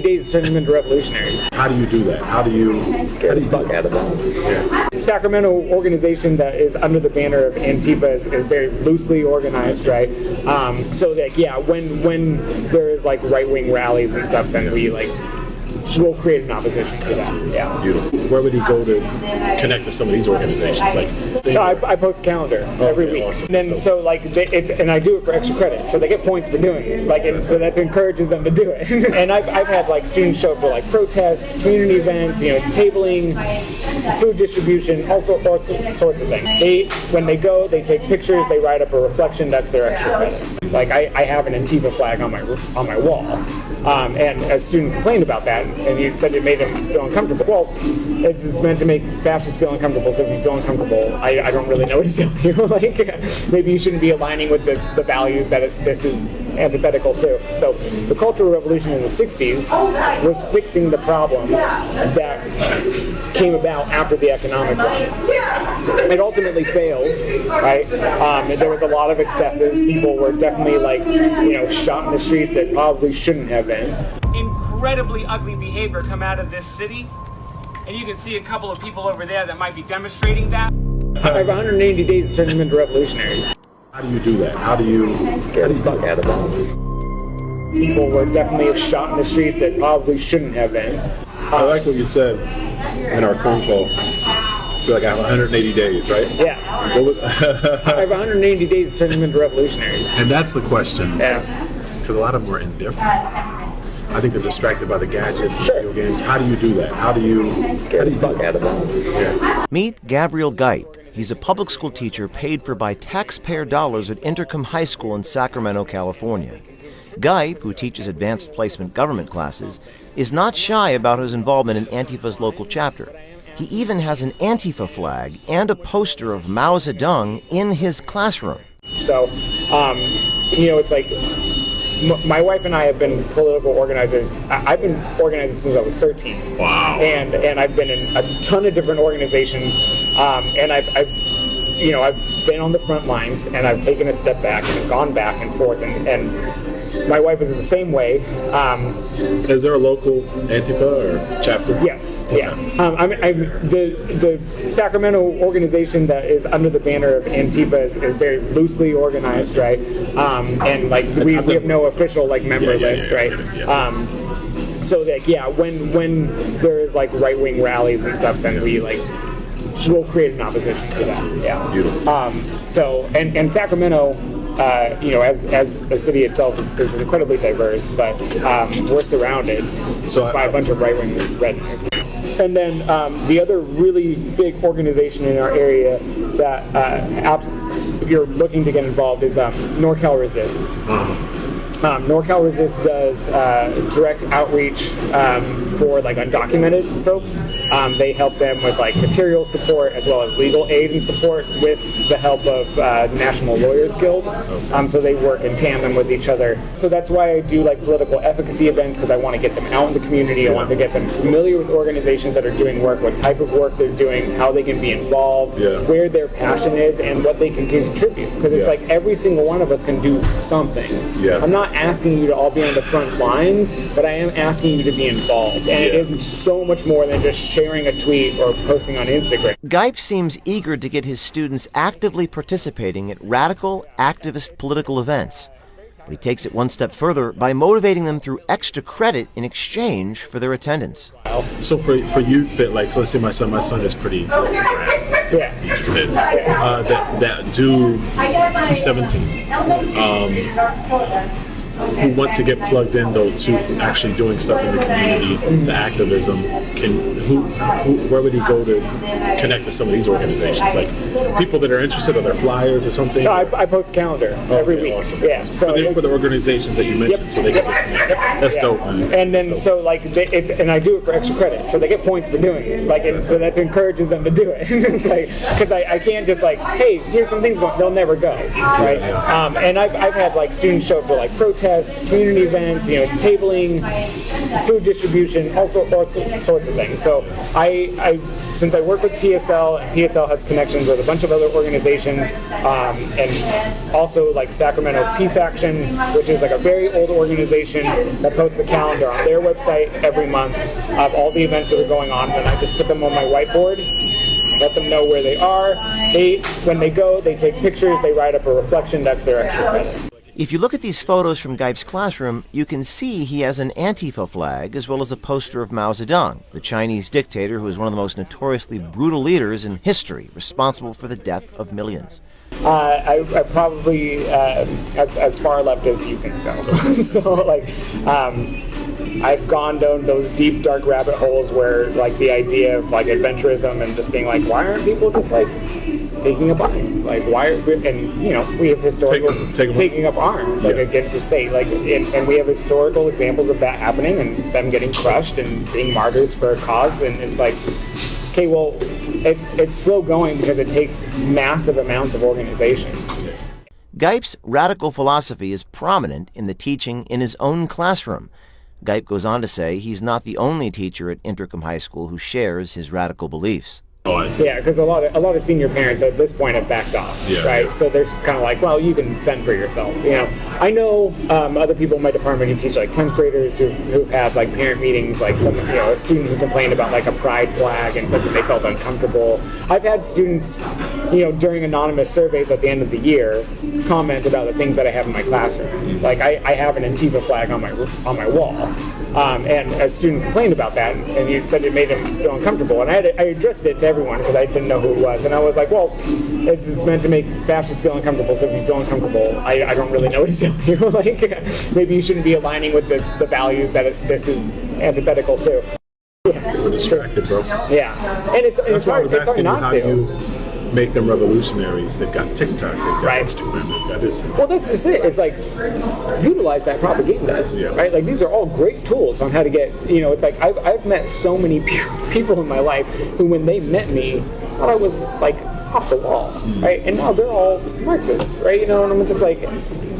days to turn them into revolutionaries. How do you do that? How do you Scare the fuck out of them. Yeah. Sacramento organization that is under the banner of Antifa is very loosely organized, right? So that when there is like right-wing rallies and stuff, then we'll create an opposition to that. Yeah. Beautiful. Where would he go to connect to some of these organizations? I post a calendar every week. Awesome. And then so and I do it for extra credit, so they get points for doing it. So that encourages them to do it. And I've had students show up for protests, community events, tabling, food distribution, all sorts of things. When they go, they take pictures, they write up a reflection. That's their extra credit. I have an Antifa flag on my wall, and a student complained about that. And he said it made him feel uncomfortable. Well, this is meant to make fascists feel uncomfortable, so if you feel uncomfortable, I don't really know what to tell you. Maybe you shouldn't be aligning with the values that this is antithetical to. So the Cultural Revolution in the 60s was fixing the problem that came about after the economic one. It ultimately failed, right? There was a lot of excesses. People were definitely shot in the streets that probably shouldn't have been. Incredibly ugly behavior come out of this city, and you can see a couple of people over there that might be demonstrating that. I have 180 days to turn them into revolutionaries. How do you do that? How do you scare the fuck out of them? People were definitely shot in the streets that probably shouldn't have been. I like what you said in our phone call. I feel like I have 180 days, right? Yeah. I have 180 days to turn them into revolutionaries. And that's the question. Yeah. Because a lot of them are indifferent. I think they're distracted by the gadgets and video games. How do you do that? How do you scare the fuck out of them? Yeah. Meet Gabriel Gipe. He's a public school teacher paid for by taxpayer dollars at Inderkum High School in Sacramento, California. Gipe, who teaches advanced placement government classes, is not shy about his involvement in Antifa's local chapter. He even has an Antifa flag and a poster of Mao Zedong in his classroom. So, it's my wife and I have been political organizers. I've been organizing since I was 13. Wow. And I've been in a ton of different organizations. And I've been on the front lines, and I've taken a step back and gone back and forth. And my wife is the same way. Is there a local Antifa or chapter? Yes. Okay. Yeah. The Sacramento organization that is under the banner of Antifa is very loosely organized, right? And we have no official member list, right? So that when there is right-wing rallies and stuff, then we'll create an opposition to that. Yeah. Beautiful. So and Sacramento. As a city itself is incredibly diverse, but we're surrounded by a bunch of right-wing rednecks. And then the other really big organization in our area that, if you're looking to get involved, is NorCal Resist. NorCal Resist does direct outreach for undocumented folks. They help them with material support as well as legal aid and support with the help of the National Lawyers Guild. So they work in tandem with each other. So that's why I do political efficacy events, because I want to get them out in the community. I want to get them familiar with organizations that are doing work, what type of work they're doing, how they can be involved, where their passion is, and what they can contribute. Because it's every single one of us can do something. I'm not asking you to all be on the front lines, but I am asking you to be involved. And it is so much more than just sharing a tweet or posting on Instagram. Gipe seems eager to get his students actively participating at radical, activist political events. But he takes it one step further by motivating them through extra credit in exchange for their attendance. So for youth that so let's say my son is pretty Yeah. he just is that do he's 17 who want to get plugged in though to actually doing stuff in the community, to activism, where would he go to connect to some of these organizations? People that are interested, are there flyers or something? No, I post a calendar every week. Awesome. Yeah. Awesome. So for the organizations that you mentioned, so they can that's dope, man. And then and I do it for extra credit, so they get points for doing it. So that encourages them to do it. Because I can't just hey, here's some things going. They'll never go, right? And I've had students show up for protests, community events, tabling, food distribution, all sorts of things. So I since I work with PA PSL, and PSL has connections with a bunch of other organizations, and also like Sacramento Peace Action, which is like a very old organization that posts a calendar on their website every month of all the events that are going on, and I just put them on my whiteboard, let them know where they are. When they go, they take pictures, they write up a reflection, that's their extra credit. If you look at these photos from Gipe's classroom, you can see he has an Antifa flag as well as a poster of Mao Zedong, the Chinese dictator who is one of the most notoriously brutal leaders in history, responsible for the death of millions. I probably as far left as you can go. So like I've gone down those deep dark rabbit holes where like the idea of like adventurism and just being like, why aren't people just like taking up arms? Like why? And you know, we have historical taking up arms like against the state. Like and we have historical examples of that happening and them getting crushed and being martyrs for a cause. And it's like, okay, well, it's slow going because it takes massive amounts of organization. Gipe's radical philosophy is prominent in the teaching in his own classroom. Gipe goes on to say he's not the only teacher at Inderkum High School who shares his radical beliefs. Oh, I see. Yeah, because a lot of senior parents at this point have backed off, right? Yeah. So they're just kind of like, well, you can fend for yourself. You know, I know other people in my department who teach like 10th graders who've had like parent meetings, like some, you know, a student who complained about like a pride flag and something they felt uncomfortable. I've had students, you know, during anonymous surveys at the end of the year comment about the things that I have in my classroom. Like I have an Antifa flag on my wall, and a student complained about that, and he said it made him feel uncomfortable, and I addressed it to everyone because I didn't know who it was, and I was like, well, this is meant to make fascists feel uncomfortable, so if you feel uncomfortable, I don't really know what to tell you. Like, maybe you shouldn't be aligning with the values that this is antithetical to. Yeah. We're distracted, bro. Yeah, and it's hard not to. You make them revolutionaries. They've got TikTok, they've got Instagram, they've got this. Well, that's just it. It's like, utilize that propaganda, right? Like, these are all great tools on how to get, you know, it's like, I've met so many people in my life who, when they met me, thought I was, like, off the wall, right? And now they're all Marxists, right? You know, and I'm just like,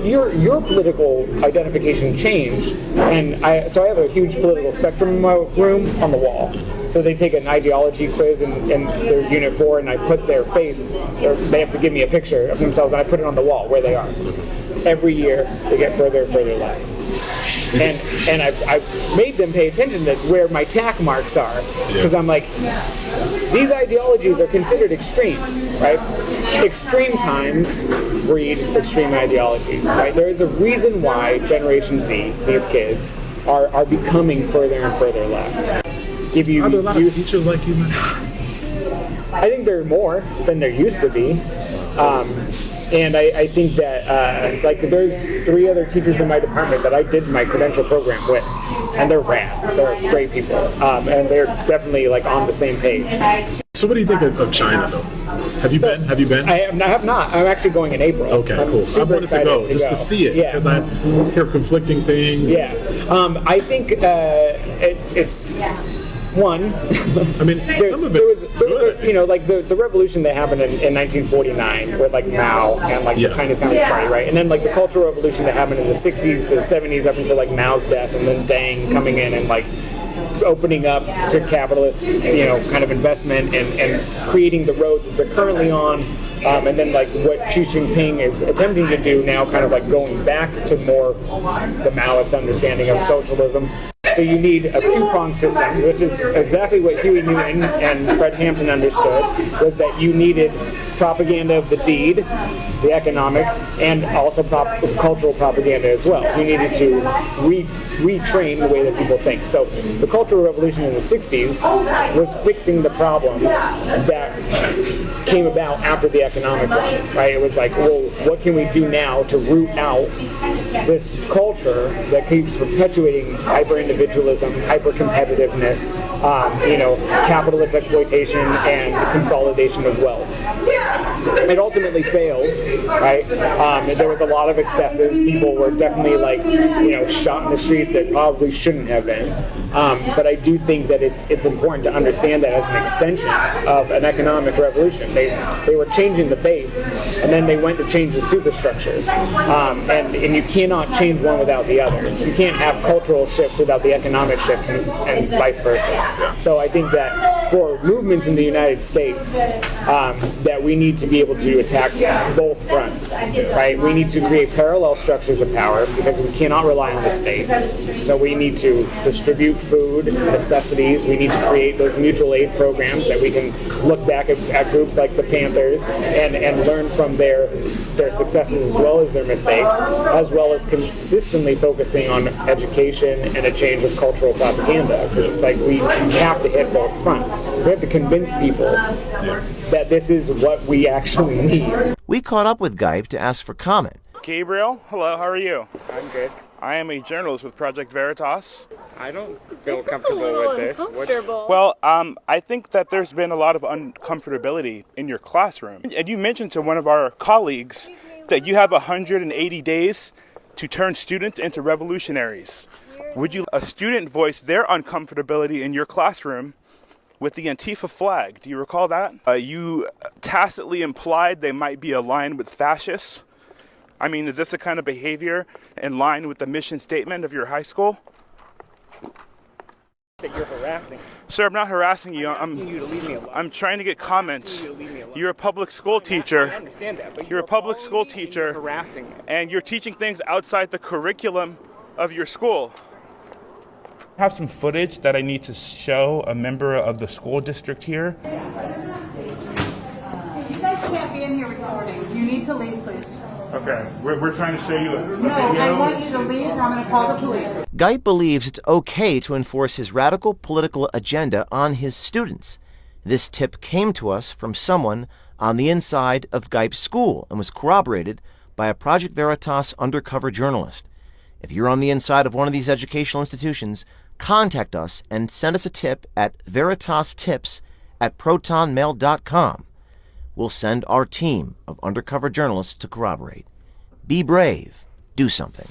your political identification changed, and so I have a huge political spectrum in my room on the wall. So they take an ideology quiz in their Unit 4, and I put their face, or they have to give me a picture of themselves, and I put it on the wall where they are. Every year, they get further and further left. And I've made them pay attention to where my tack marks are, because I'm like, these ideologies are considered extremes, right? Extreme times breed extreme ideologies, right? There is a reason why Generation Z, these kids, are becoming further and further left. Are there a lot of teachers like you, man? I think there are more than there used to be. And I think that, like, there's 3 other teachers in my department that I did my credential program with, and they're rad. They're great people, and they're definitely, like, on the same page. So what do you think of China, though? Have you been? Have you been? I have not. I'm actually going in April. Okay, cool. I wanted to go just to see it, because I hear conflicting things. Yeah. I think it's... One, I mean, some of it's good. You know, like the revolution that happened in 1949 with like Mao and like the Chinese Communist Party, right? And then like the Cultural Revolution that happened in the 60s to the 70s up until like Mao's death, and then Deng coming in and like opening up to capitalist, you know, kind of investment and creating the road that they're currently on. And then like what Xi Jinping is attempting to do now, kind of like going back to more the Maoist understanding of socialism. So you need a 2-pronged system, which is exactly what Huey Newton and Fred Hampton understood, was that you needed propaganda of the deed, the economic, and also cultural propaganda as well. You needed to retrain the way that people think. So the Cultural Revolution in the 60s was fixing the problem that came about after the economic one, right? It was like, well, what can we do now to root out this culture that keeps perpetuating hyper-individualism, hyper-competitiveness, you know, capitalist exploitation and consolidation of wealth. It ultimately failed, right? There was a lot of excesses. People were definitely like, you know, shot in the streets that probably shouldn't have been. But I do think that it's important to understand that as an extension of an economic revolution. They were changing the base, and then they went to change the superstructure. And you cannot change one without the other. You can't have cultural shifts without the economic shift, and vice versa. So I think that for movements in the United States, that we need to be able to attack both fronts, right? We need to create parallel structures of power because we cannot rely on the state. So we need to distribute food, necessities. We need to create those mutual aid programs that we can look back at groups like the Panthers and learn from their successes as well as their mistakes, as well as consistently focusing on education and a change of cultural propaganda. Because it's like we have to hit both fronts. We have to convince people that this is what we actually need. We caught up with Gipe to ask for comment. Gabriel, hello, how are you? I'm good. I am a journalist with Project Veritas. I don't feel comfortable with this. Well, I think that there's been a lot of uncomfortability in your classroom. And you mentioned to one of our colleagues that you have 180 days to turn students into revolutionaries. Would you a student voice their uncomfortability in your classroom with the Antifa flag? Do you recall that? You tacitly implied they might be aligned with fascists. I mean, is this the kind of behavior in line with the mission statement of your high school? That you're harassing. Sir, I'm not harassing you. I'm asking you to leave me alone. I'm trying to get comments. You to leave me alone. You're a public school teacher. I understand that, but You're a public school teacher. Harassing me. And you're teaching things outside the curriculum of your school. I have some footage that I need to show a member of the school district here. You guys can't be in here recording. You need to leave, please. Okay, we're trying to show you a No, I want you to leave or I'm going to call the police. Gipe believes it's okay to enforce his radical political agenda on his students. This tip came to us from someone on the inside of Gipe's school and was corroborated by a Project Veritas undercover journalist. If you're on the inside of one of these educational institutions, contact us and send us a tip at veritastips@protonmail.com. We'll send our team of undercover journalists to corroborate. Be brave. Do something.